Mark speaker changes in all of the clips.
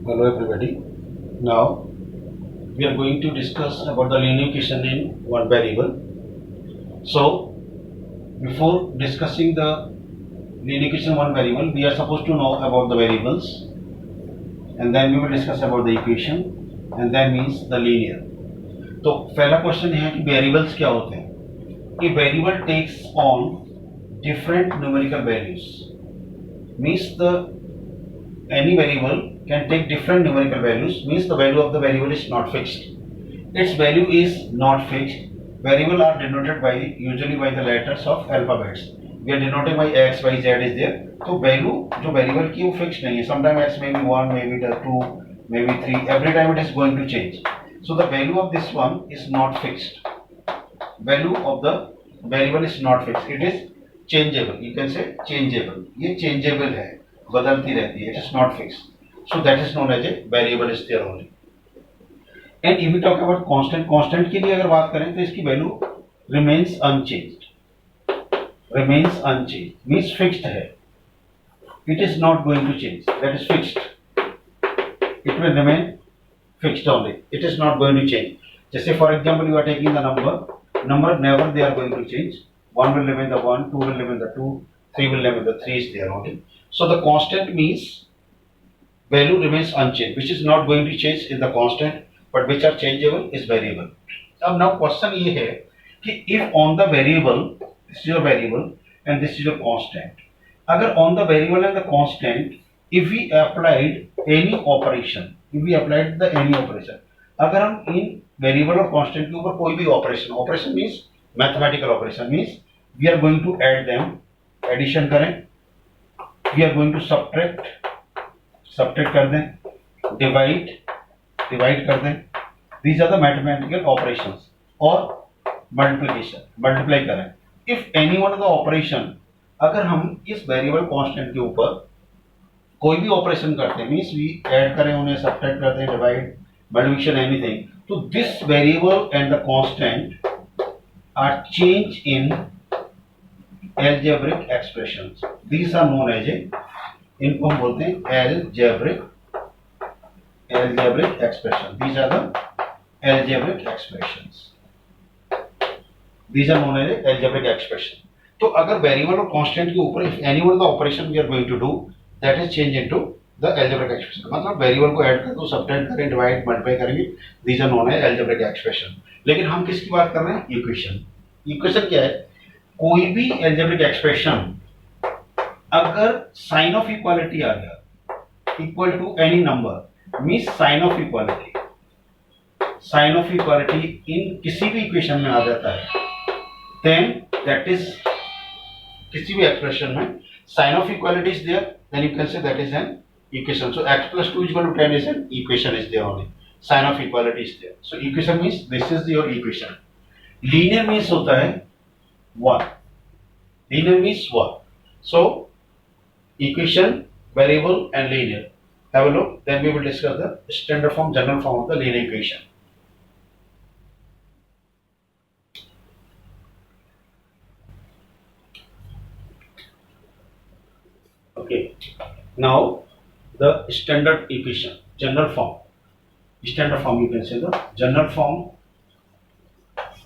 Speaker 1: Hello everybody. Now we are going to discuss about the linear equation in one variable. So before discussing the linear equation one variable, we are supposed to know about the variables, and then we will discuss about the equation, and then means the linear. तो पहला question है कि variables क्या होते हैं. A variable takes on different numerical values. Means the any variable can take different numerical values, means the value of the variable is not fixed. Its value is not fixed. Variable are denoted by usually by the letters of alphabets. We are denoting by x, y, z is there. तो value जो variable की वो fixed नहीं है. Sometimes x may be 1, maybe 2, maybe 3. Every time it is going to change. So the value of this one is not fixed. Value of the variable is not fixed. It is changeable. You can say changeable. ये changeable है, बदलती रहती है. It is not fixed. So that is known as a variable is there only. And if we talk about constant, constant के लिए अगर बात करें तो इसकी value remains unchanged. Remains unchanged means fixed है. It is not going to change. That is fixed. It will remain fixed only. It is not going to change. जैसे for example you are taking the number never they are going to change. 1 will remain the 1, 2 will remain the 2, 3 will remain the 3 is there only. So the constant means value remains unchanged, which is not going to change in the constant, but which are changeable is variable. अब now question ये है कि if on the variable, this is your variable and this is your constant. अगर on the variable and the constant, if we applied any operation, अगर हम इन variable और constant के ऊपर कोई भी operation means mathematical operation means we are going to add them, addition करें, we are going to subtract कर दें, डिवाइड कर दें. These are the mathematical operations. और मल्टीप्लाई करें. If any one of the operation, अगर हम इस वेरिएबल कांस्टेंट के ऊपर कोई भी ऑपरेशन करते हैं मींस वी ऐड करें, उन्हें सब्ट्रैक्ट करते हैं, divide, multiplication, anything, so this variable and the constant are changed in algebraic expressions. These are known as इनको हम बोलते हैं algebraic expression. These are the algebraic expressions. These are known as algebraic expression. तो अगर variable और constant के ऊपर if any one of the operation we are going to do, that is change into the algebraic expression. मतलब variable को add कर दो, subtract करें, डिवाइड, मल्टीप्लाई करेंगे. These are known as algebraic expression. लेकिन हम किसकी बात कर रहे हैं? इक्वेशन. इक्वेशन क्या है? कोई भी algebraic एक्सप्रेशन अगर साइन ऑफ इक्वालिटी आ गया equal to any number means sign of equality in किसी भी इक्वेशन में आ जाता है, देन दैट इज किसी भी एक्सप्रेशन में sign of equality is there, then you can say that is an equation. So x plus 2 is equal to 10 is an equation is there only. Sign of equality is there. So equation means this is your equation. Linear means होता है 1. Linear means 1. So equation, variable and linear. Have a look. Then we will discuss the standard form, general form of the linear equation. Okay. Now the standard equation, general form you can say the general form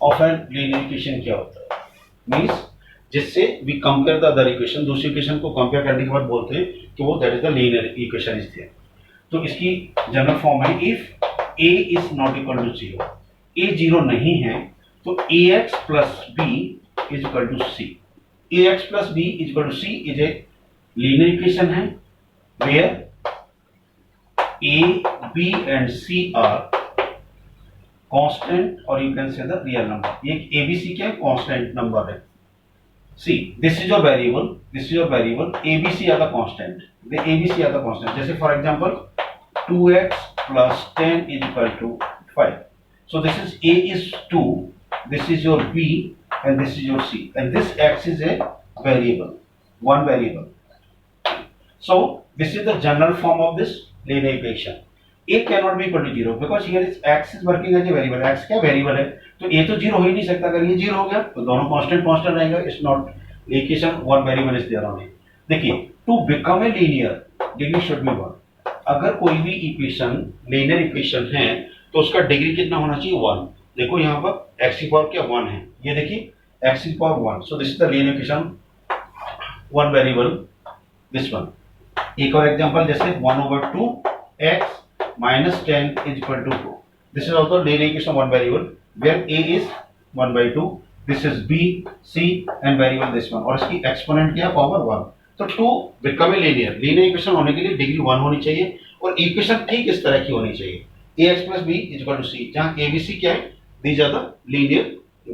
Speaker 1: of a linear equation क्या होता है? Means जिससे we compare the other equation, दूसरी equation को compare करने के बाद बोलते हैं कि वो that is the linear equation is there. तो इसकी जनरल फॉर्म है if a is not equal to 0, a 0 नहीं है तो ax plus b is equal to c. ax plus b is equal to c is a linear equation है where A, B and C are constant or you can say the real number. ये A, B, C क्या है? Constant number है. See, this is your variable. A, B, C are the constant. The A, B, C are the constant. जैसे for example, 2x plus 10 is equal to 5. So this is A is 2, this is your B and this is your C. And this x is a variable, one variable. So this is the general form of this linear equation. A cannot be equal to 0 because here is x is working as a variable. X क्या variable है तो a तो 0 हो ही नहीं सकता. अगर ये 0 हो गया तो दोनों constant रहेगा. It's not equation, one variable is there only. देखिए to become a linear degree should be 1. अगर कोई भी इक्वेशन लीनियर इक्वेशन है तो उसका डिग्री कितना होना चाहिए 1। देखो यहाँ पर x की पावर क्या 1 है, ये देखिए x की power 1, so this is the linear equation one variable this one. एक और एग्जांपल जैसे 1/2 x minus 10 is equal to 2, this is also linear equation one variable where a is 1/2, this is b c and variable this one, और इसकी exponent क्या power 1। तो 2 become a linear equation होने के लिए डिग्री 1 होनी चाहिए और इक्वेशन ठीक इस तरह की होनी चाहिए ax plus b is equal to c, जहां a b c क्या है, these are the linear,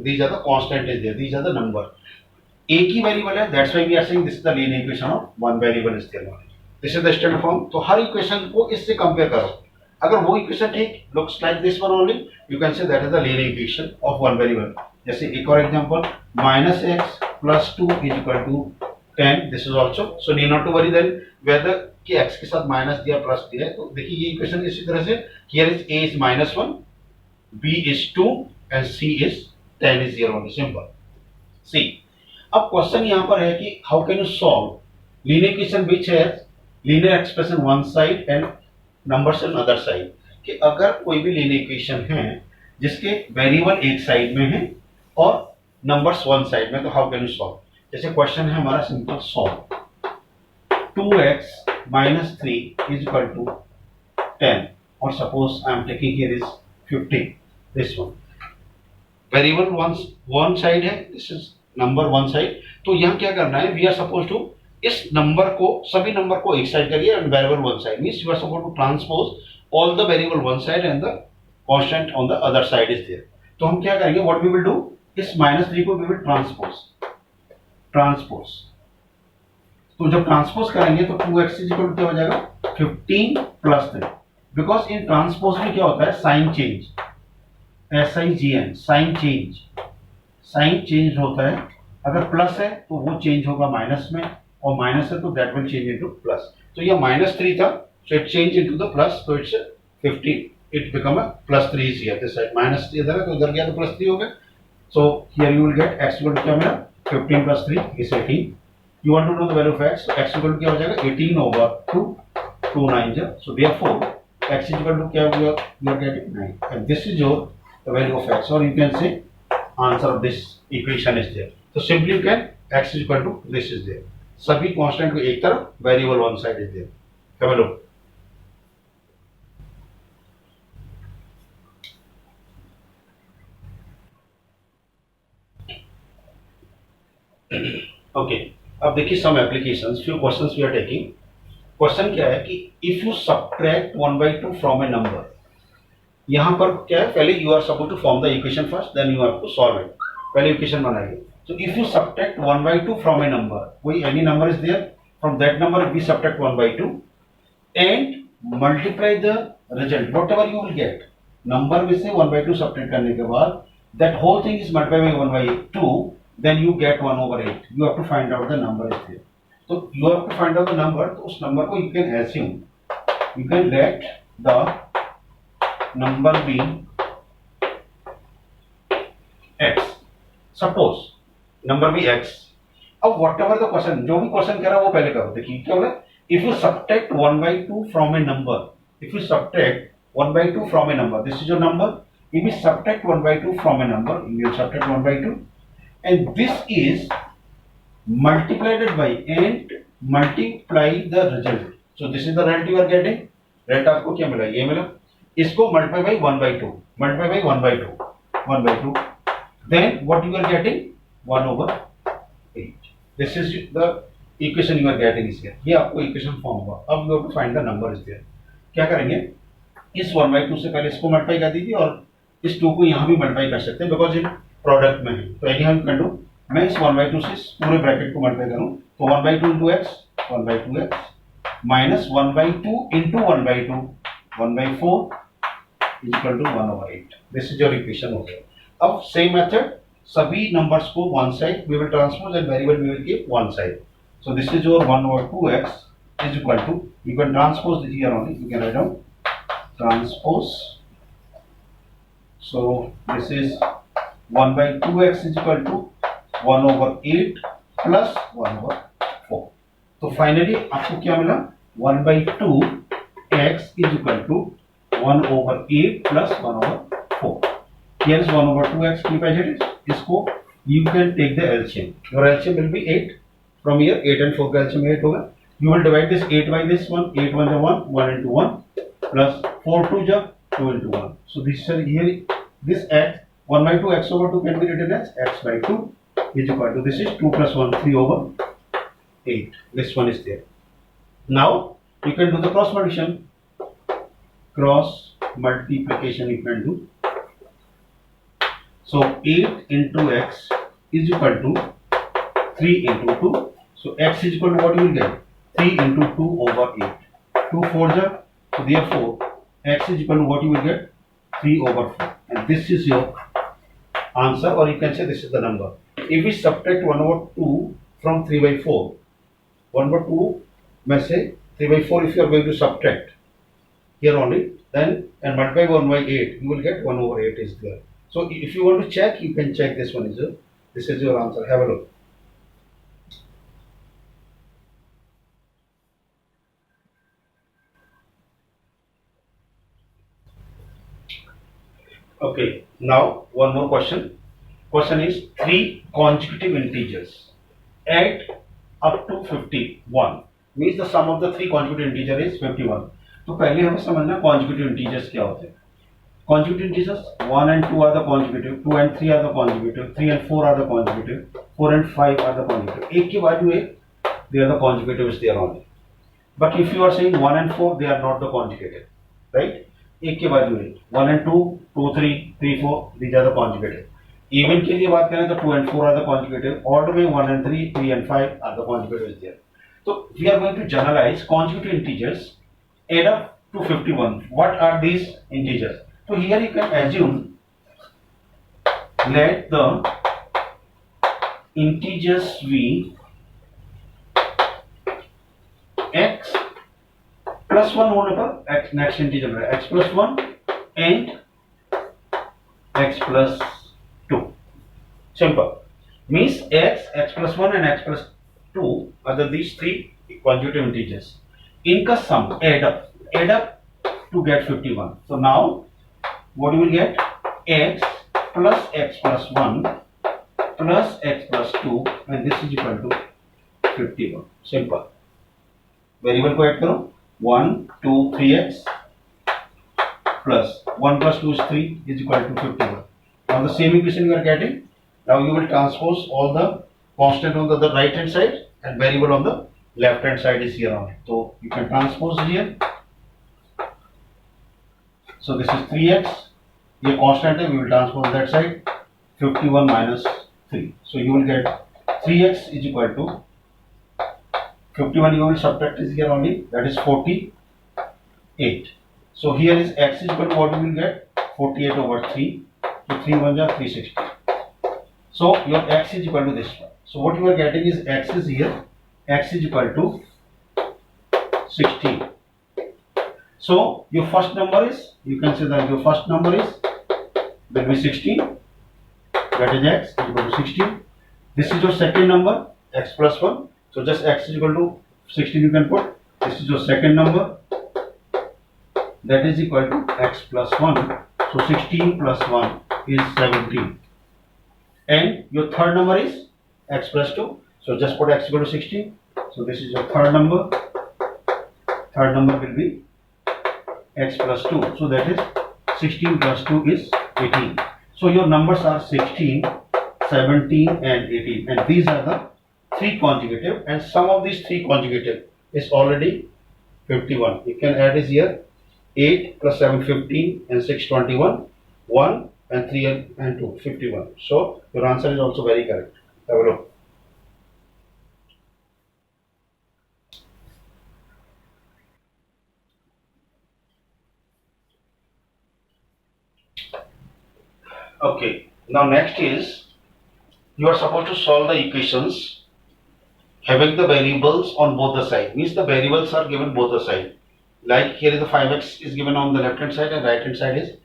Speaker 1: these are the constant is there, these are the number, एक ही वेरिएबल है, that's why we are saying this is the linear equation of one variable is there, this is the standard form. तो हर equation को इससे compare करो, अगर वो इक्वेशन ठीक looks like this one only, you can say that is the linear equation of one variable. जैसे एक और example -x + 2 = 10, this is also, so need not to worry then whether कि x के साथ माइनस दिया plus दिया है। तो देखिए ये इक्वेशन इसी तरह से, here is a is -1, b is 2 and c is 10 is 0 only, simple. See अब क्वेश्चन यहां पर है कि how can you solve linear equation which has linear expression one side and numbers on other side, कि अगर कोई भी linear equation है जिसके वेरिएबल एक साइड में है और नंबर्स वन साइड में, तो हाउ कैन यू सॉल्व। जैसे क्वेश्चन है हमारा simple, solve 2x - 3 is equal to 10, और suppose I am taking here is 15, this one variable one side है, this is number one side. तो यहाँ क्या करना है, वी आर सपोज टू इस नंबर को, सभी नंबर को एक साइड करिए and variable one side, means you are suppose to transpose all the variable one side and the constant on the other side is there. तो हम क्या करेंगे, व्हाट वी विल डू, इस -3 को वी विल ट्रांसपोज। तो जब transpose करेंगे तो 2x इक्वल क्या हो जाएगा 15 + 3, बिकॉज इन ट्रांसपोज में क्या होता है, sign change, SIGN, sign change होता है। अगर प्लस है तो वो चेंज होगा माइनस में, और माइनस है तो that will change into plus. तो ये -3 था, so it change into the plus, तो it's 15, it become a +3 is here, this side -3 इधर है तो इधर गया तो +3 हो गया। So here you will get x equal to क्या मिला, 15 + 3 is 18। You want to know the value of x, तो x इक्वल टू क्या हो जाएगा 18/2, 2 9 जा, so therefore x equal to क्या हो गया, you are getting 9, and this is your the value of x, or you can say answer of this equation is there. So simply you can x is equal to this is there, सभी constant को एक तरफ, variable one side is there. have a look. Okay, अब देखिए some applications, few questions we are taking. Question क्या है कि if you subtract 1/2 from a number, यहां पर क्या है, पहले you are suppose to form the equation first, then you have to solve it. पहले इक्वेशन बनाइए। तो if you subtract 1/2 from a number, कोई any number is there, from that number we subtract 1/2 and multiply the result, whatever you will get, number में से 1/2 subtract करने के बाद that whole thing is multiply by 1/2, then you get 1/8। You have to find out the number is there. तो you have to find out the number, तो उस number को you can assume, you can let the number being x, suppose number be x। अब whatever the question, जो भी question कह रहा है वो पहले करो। देखिए क्या बोला, if you subtract 1/2 from a number, if you subtract 1/2 from a number, this is your number, if you subtract 1/2 from a number, you will subtract 1/2 and this is multiplied by and multiply the result, so this is the result you are getting। result आपको क्या मिला, ये मिला, इसको multiply by 1/2, multiply by 1/2, then what you are getting 1/8। This is the equation you are getting is here, ये आपको equation form हुआ। अब you have to find the number is there. क्या करेंगे, इस 1/2 से पहले इसको मल्टीप्लाई कर दीजिए और इस 2 को यहां भी मल्टीप्लाई कर सकते हैं बिकॉज ये प्रोडक्ट में है। तो यही हम कर लूं, मैं इस 1/2 से इस पूरे ब्रैकेट को मल्टीप्लाई करूं, तो 1/2 into x, 1/2x minus 1/2 into 1/2, 1/4 is equal to 1/8। This is your equation हो गया। अब सेम मेथड, सभी नंबर्स को one side we will transpose and variable we will keep one side. So this is your 1/2x is equal to, you can transpose this here only, you can write down transpose, so this is 1/2x is equal to 1/8 plus 1/4। तो finally आपको क्या मिला, 1/2 x is equal to 1 over 8 plus 1 over 4. Here is 1 over 2x keep as it is. इसको you can take the LCM. Your LCM will be 8. From here 8 and 4 का LCM 8 होगा. You will divide this 8 by this one. 8 1 is 1, 1 into 1 plus 4 2 is 2 into 1. So this is here this x 1 by 2 x over 2 can be written as x by 2 is equal to this is 2 plus 1 3 over 8. This one is there. Now you can do the cross multiplication. Cross multiplication you can do. So 8 into x is equal to 3 into 2. So x is equal to what you will get? 3 into 2 over 8. 2 4 ja. So therefore x is equal to what you will get? 3 over 4. And this is your answer, or you can say this is the number. If we subtract 1 over 2 from 3 by 4, 1 over 2 may say 3 by 4 if you are going to subtract here only, then and multiply 1 by 8, you will get 1 over 8 is there. So if you want to check, you can check this one is your, this is your answer. Have a look. Okay, now one more question. Question is 3 consecutive integers add up to 51 means the sum of the 3 consecutive integer is 51. तो पहले हमें समझना consecutive integers क्या होते हैं. Consecutive integers 1 and 2 are the consecutive, 2 and 3 are the consecutive, 3 and 4 are the consecutive, 4 and 5 are the consecutive. एक के बाद एक they are the consecutives there only. But if you are saying 1 and 4, they are not the consecutive, right? एक के बाद एक 1 and 2, 2 3 3 4 these are the consecutive. Even के लिए बात करें तो 2 and 4 are the consecutive. Odd में 1 and 3, 3 and 5 are the consecutives there. So we are going to generalize consecutive integers add up to 51. What are these integers? So here you can assume let the integers be x plus 1 होने पर x next integer है x plus 1 and x plus 2. Simple. Means x plus 1 and x plus 2 are these 3 consecutive integers. इनका sum add up to get 51. So now what you will get? X plus 1 plus x plus 2 and this is equal to 51. Simple. Variable को add करो 1 2 3x plus 1 plus 2 is 3 is equal to 51. Now the same equation you are getting. Now you will transpose all the constant on the right hand side and variable on the left hand side is here only. So you can transpose here. So this is 3x. ये constant है, we will transpose that side. 51 minus 3. So you will get 3x is equal to 51. You will subtract is here only. That is 48. So here is x is equal to what you will get? 48 over 3. So 3 1 is 360. So your x is equal to this one. So what you are getting is x is here. X is equal to 16. So your first number is, you can say that your first number is will be 16. That is x is equal to 16. This is your second number x plus 1. So just x is equal to 16 you can put. This is your second number. That is equal to x plus 1. So 16 plus 1 is 17. And your third number is x plus 2. So just put x equal to 16. So this is your third number. Third number will be x plus 2. So that is 16 plus 2 is 18. So your numbers are 16, 17 and 18. And these are the 3 consecutive. And sum of these 3 consecutive is already 51. You can add is here 8 plus 7 15 and 6 21. 1 and 3 and 2 51. So your answer is also very correct. Have a look. Okay, now next is you are supposed to solve the equations having the variables on both the side. Means the variables are given both the side. Like here is the 5x is given on the left hand side and right hand side is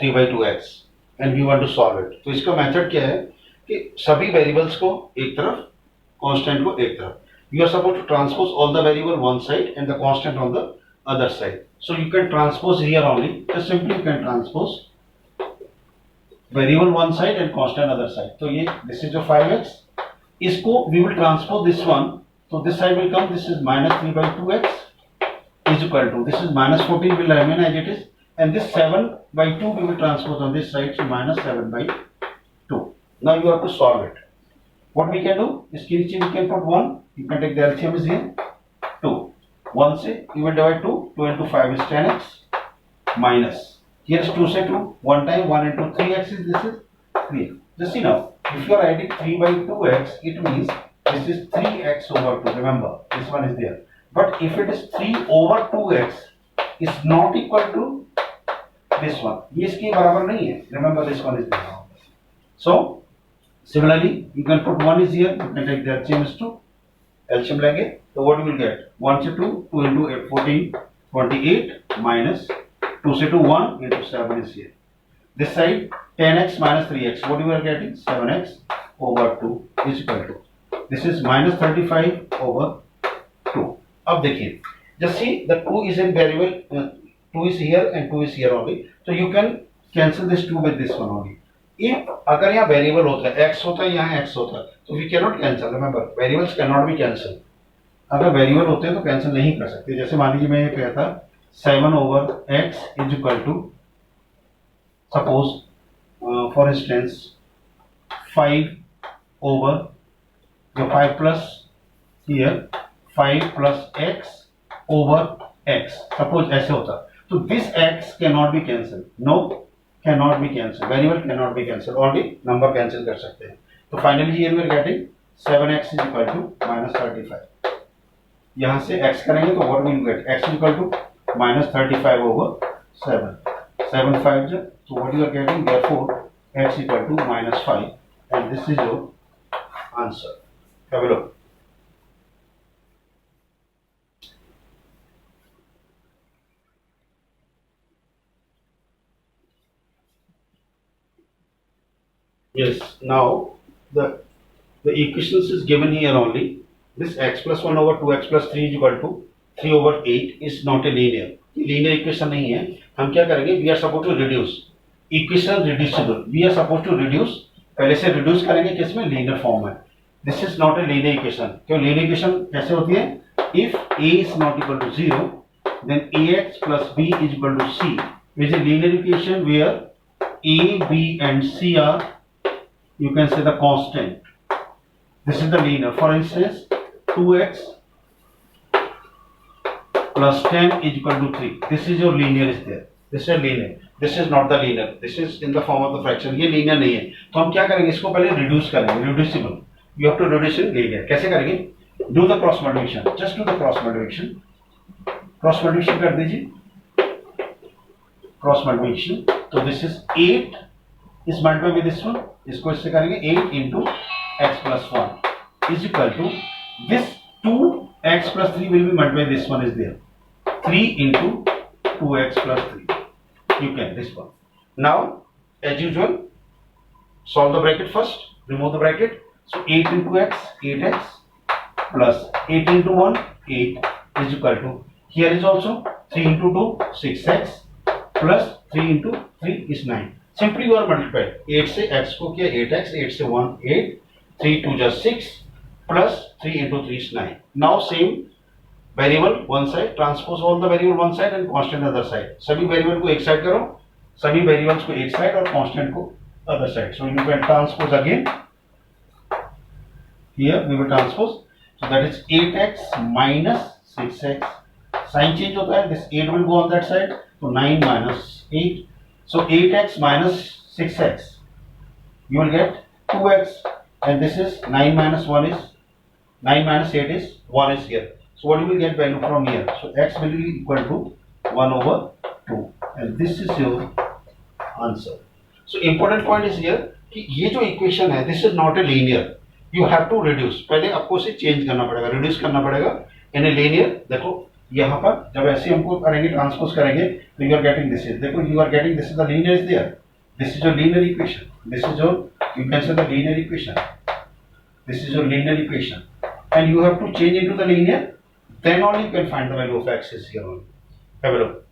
Speaker 1: 3 by 2x. And we want to solve it. तो इसका method क्या है कि सभी variables को एक तरफ, constant को एक तरफ. You are supposed to transpose all the variable one side and the constant on the other side. So you can transpose here only. Just simply you can transpose variable one side and constant other side. So ये this is your 5x. इसको we will transpose this one. So this side will come. This is minus 3 by 2x is equal to this is minus 14 will remain as it is, and this 7 by 2 we will transpose on this side. So minus 7 by 2. Now you have to solve it. What we can do is we can put 1. You can take the LCM is here 2. 1 से you will divide 2. 2 into 5 is 10x minus. Here is 2 से 2. 1 time 1 into 3x is this is 3. Just see now. If you are adding 3 by 2x, it means this is 3x over 2. Remember, this one is there. But if it is 3 over 2x, is not equal to this one. ये इसके बराबर नहीं है. Remember, this one is there. So similarly, you can put 1 is here. You can take the LCM is 2. LCM लेंगे. So what you will get? 1 से 2, 2 into 8, 14, 28 minus 2 से 2, 1 into 7 is here. This side 10x minus 3x. What you are getting? 7x over 2 is equal to. This is minus 35 over 2. अब देखिए. Just see the 2 is in variable. 2 is here and 2 is here only. So you can cancel this 2 with this one only. If अगर यहाँ variable होता है x होता है यहाँ x होता है तो we can not cancel. Remember variables can not be cancel. अगर वेरिएबल होते हैं तो कैंसिल नहीं कर सकते. जैसे मान लीजिए मैं ये कहता 7 over x is equal to suppose for instance 5 over the 5 plus here 5 plus x over x. Suppose ऐसे होता तो this x cannot be cancelled. No, cannot be cancelled. Variable cannot be cancelled. Only number cancel कर सकते हैं. तो finally here we are getting 7x is equal to minus 35. यहाँ से x करेंगे तो what will you get? X is equal to minus 35 over 7. 7 5 जो. So what you are getting? Therefore x equal to minus 5, and this is your answer. Have a look. Yes, now the equations is given here only. This x plus 1 over 2x plus 3 is equal to 3 over 8 is not a linear. Linear equation नहीं है. हम क्या करेंगे? We are supposed to reduce. Equation reducible. We are supposed to reduce. पहले से reduce करेंगे किसमें? Linear form में. This is not a linear equation. क्यों linear equation कैसे होती है? If a is not equal to 0, then ax plus b is equal to c. Is a linear equation where a, b and c are, you can say, the constant. This is the linear. For instance, 2x plus 10 is equal to 3. This is your linear is there. This is linear. This is not the linear. This is in the form of the fraction. ये linear नहीं है. तो हम क्या करेंगे? इसको पहले reduce करेंगे. Reducible. You have to reduce in linear. कैसे करेंगे? Do the cross multiplication. Just do the cross multiplication. Cross multiplication कर दीजिए. Cross multiplication. So this is 8 is multiplied with this one. इसको इससे करेंगे 8 into x plus 1 is equal to this 2x plus 3 will be multiplied. This one is there. 3 into 2x plus 3. You can this one. Now, as usual, solve the bracket first. Remove the bracket. So 8 into x, 8x plus 8 into 1, 8 is equal to. Here is also 3 into 2, 6x plus 3 into 3 is 9. Simply you are multiplied. 8 से x को किया 8x, 8 से 1 8, 3 2 just 6 plus 3 into 3 is 9. Now same variable one side, transpose all the variable one side and constant other side. सभी variable को एक side करो, सभी variables को एक side और constant को other side. So you can transpose again. Here we will transpose. So that is 8x minus 6x. Sign change होता है. This 8 will go on that side. So 9 minus 8. So 8x minus 6x. You will get 2x, and this is 9 minus 1 is 9 minus 8 is 1 is here. So what you will get value from here? So x will be equal to 1 over 2, and this is your answer. So important point is here कि ये जो equation है, this is not a linear. You have to reduce. पहले आपको इसे change करना पड़ेगा, reduce करना पड़ेगा. In a linear, देखो यहाँ पर जब ऐसे हमको करेंगे, transpose करेंगे, तो you are getting this is. देखो you are getting this is the linear is there. This is your linear equation. This is your, you can say, the linear equation. This is your linear equation, and you have to change into the linear. Then only you can find the value of x is here only. Have a look.